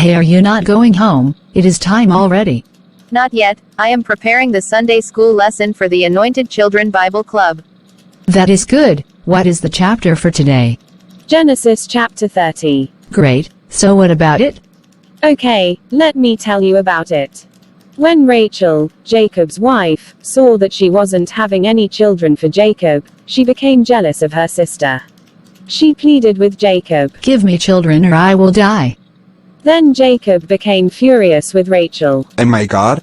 Hey, are you not going home? It is time already. Not yet, I am preparing the Sunday school lesson for the Anointed Children Bible Club. That is good. What is the chapter for today? Genesis chapter 30. Great, so what about it? Okay, let me tell you about it. When Rachel, Jacob's wife, saw that she wasn't having any children for Jacob, she became jealous of her sister. She pleaded with Jacob, Give me children or I will die. Then Jacob became furious with Rachel. And my God?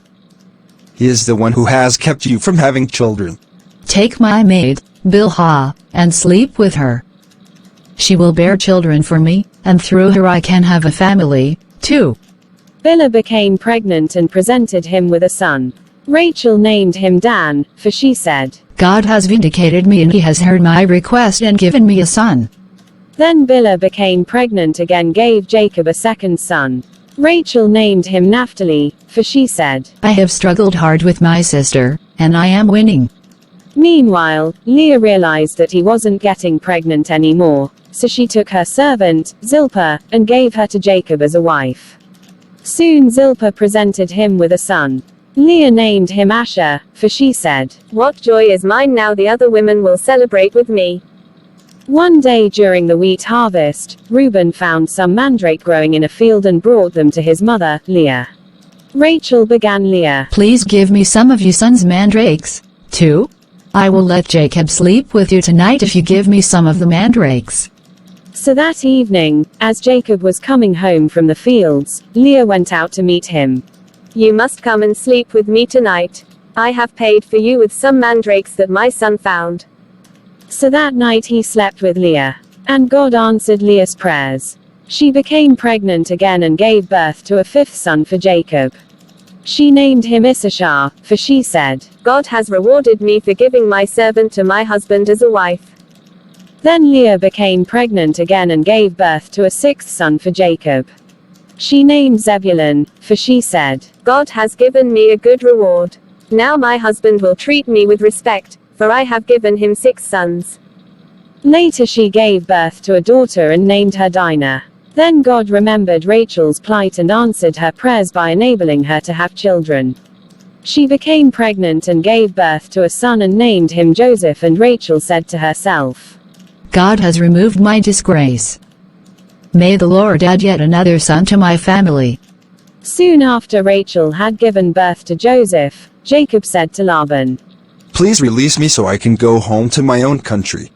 He is the one who has kept you from having children. Take my maid, Bilhah, and sleep with her. She will bear children for me, and through her I can have a family, too. Bilhah became pregnant and presented him with a son. Rachel named him Dan, for she said, God has vindicated me and he has heard my request and given me a son. Then Bilhah became pregnant again, gave Jacob a second son. Rachel named him Naphtali, for she said, I have struggled hard with my sister, and I am winning. Meanwhile, Leah realized that he wasn't getting pregnant anymore, so she took her servant, Zilpah, and gave her to Jacob as a wife. Soon Zilpah presented him with a son. Leah named him Asher, for she said, What joy is mine now, the other women will celebrate with me. One day during the wheat harvest, Reuben found some mandrake growing in a field and brought them to his mother, Leah. Rachel began Leah, Please give me some of your son's mandrakes, too. I will let Jacob sleep with you tonight if you give me some of the mandrakes. So that evening, as Jacob was coming home from the fields, Leah went out to meet him. You must come and sleep with me tonight. I have paid for you with some mandrakes that my son found. So that night he slept with Leah. And God answered Leah's prayers. She became pregnant again and gave birth to a fifth son for Jacob. She named him Issachar, for she said, God has rewarded me for giving my servant to my husband as a wife. Then Leah became pregnant again and gave birth to a sixth son for Jacob. She named Zebulun, for she said, God has given me a good reward. Now my husband will treat me with respect, for I have given him 6 sons. Later she gave birth to a daughter and named her Dinah. Then God remembered Rachel's plight and answered her prayers by enabling her to have children. She became pregnant and gave birth to a son and named him Joseph, and Rachel said to herself, God has removed my disgrace. May the Lord add yet another son to my family. Soon after Rachel had given birth to Joseph, Jacob said to Laban, Please release me so I can go home to my own country.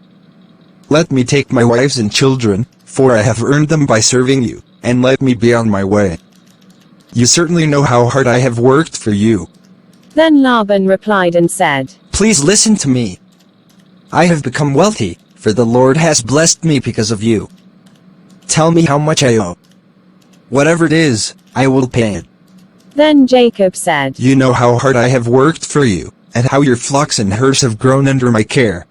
Let me take my wives and children, for I have earned them by serving you, and let me be on my way. You certainly know how hard I have worked for you. Then Laban replied and said, Please listen to me. I have become wealthy, for the Lord has blessed me because of you. Tell me how much I owe. Whatever it is, I will pay it. Then Jacob said, You know how hard I have worked for you, and how your flocks and herds have grown under my care.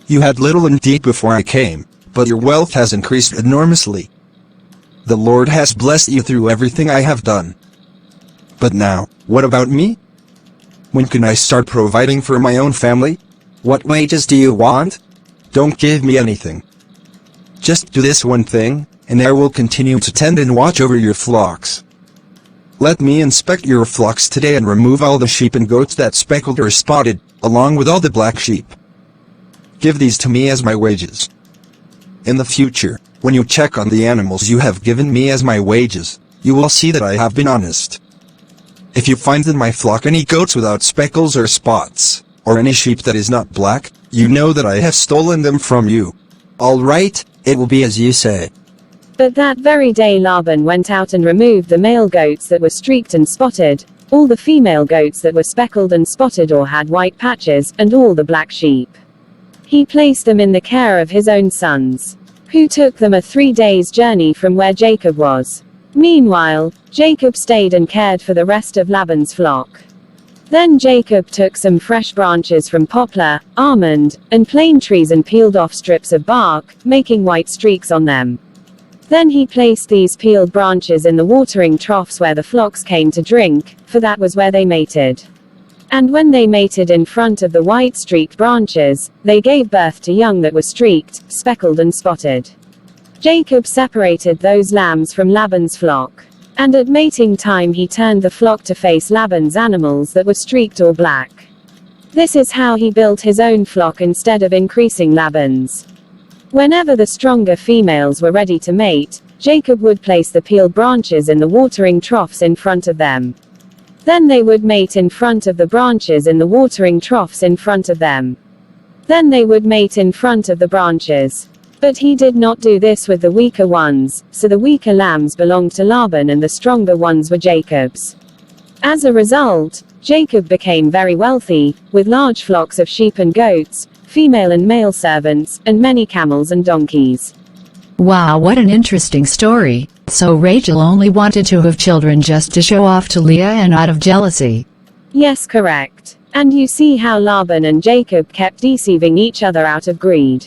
You had little indeed before I came, but your wealth has increased enormously. The Lord has blessed you through everything I have done. But now, what about me? When can I start providing for my own family? What wages do you want? Don't give me anything. Just do this one thing, and I will continue to tend and watch over your flocks. Let me inspect your flocks today and remove all the sheep and goats that speckled or spotted, along with all the black sheep. Give these to me as my wages. In the future, when you check on the animals you have given me as my wages, you will see that I have been honest. If you find in my flock any goats without speckles or spots, or any sheep that is not black, you know that I have stolen them from you. All right, it will be as you say. But that very day Laban went out and removed the male goats that were streaked and spotted, all the female goats that were speckled and spotted or had white patches, and all the black sheep. He placed them in the care of his own sons, who took them a 3 days' journey from where Jacob was. Meanwhile, Jacob stayed and cared for the rest of Laban's flock. Then Jacob took some fresh branches from poplar, almond, and plane trees and peeled off strips of bark, making white streaks on them. Then he placed these peeled branches in the watering troughs where the flocks came to drink, for that was where they mated. And when they mated in front of the white streaked branches, they gave birth to young that were streaked, speckled and spotted. Jacob separated those lambs from Laban's flock. And at mating time he turned the flock to face Laban's animals that were streaked or black. This is how he built his own flock instead of increasing Laban's. Whenever the stronger females were ready to mate, Jacob would place the peeled branches in the watering troughs in front of them. Then they would mate in front of the branches in the watering troughs in front of them. Then they would mate in front of the branches. But he did not do this with the weaker ones, so the weaker lambs belonged to Laban and the stronger ones were Jacob's. As a result, Jacob became very wealthy, with large flocks of sheep and goats, female and male servants, and many camels and donkeys. Wow, what an interesting story. So Rachel only wanted to have children just to show off to Leah and out of jealousy. Yes, correct. And you see how Laban and Jacob kept deceiving each other out of greed.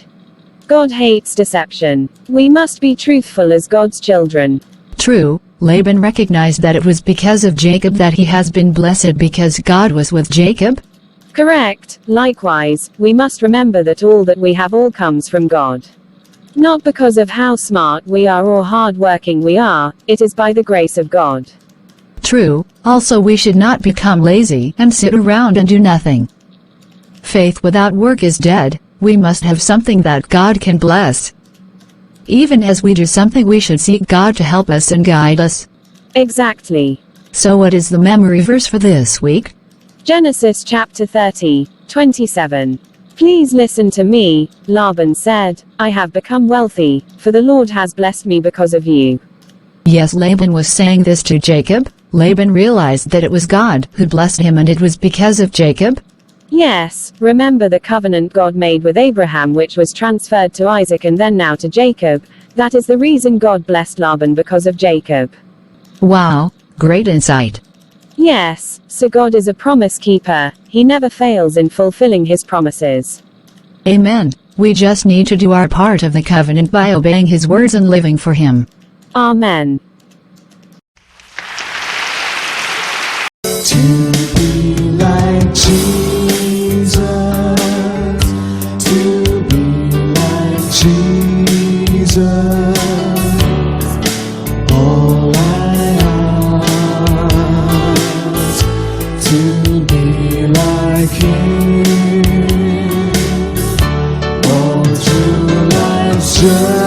God hates deception. We must be truthful as God's children. True, Laban recognized that it was because of Jacob that he has been blessed because God was with Jacob. Correct. Likewise, we must remember that all that we have all comes from God. Not because of how smart we are or hard-working we are, it is by the grace of God. True, also we should not become lazy and sit around and do nothing. Faith without work is dead. We must have something that God can bless. Even as we do something, we should seek God to help us and guide us. Exactly. So what is the memory verse for this week? Genesis chapter 30, 27. Please listen to me, Laban said, I have become wealthy, for the Lord has blessed me because of you. Yes, Laban was saying this to Jacob. Laban realized that it was God who blessed him and it was because of Jacob. Yes, remember the covenant God made with Abraham, which was transferred to Isaac and then now to Jacob. That is the reason God blessed Laban, because of Jacob. Wow, great insight. Yes, so God is a promise keeper. He never fails in fulfilling his promises. Amen. We just need to do our part of the covenant by obeying his words and living for him. Amen. To be like Jesus, to be like Jesus, all I ask, to be like Him, all true life's journey.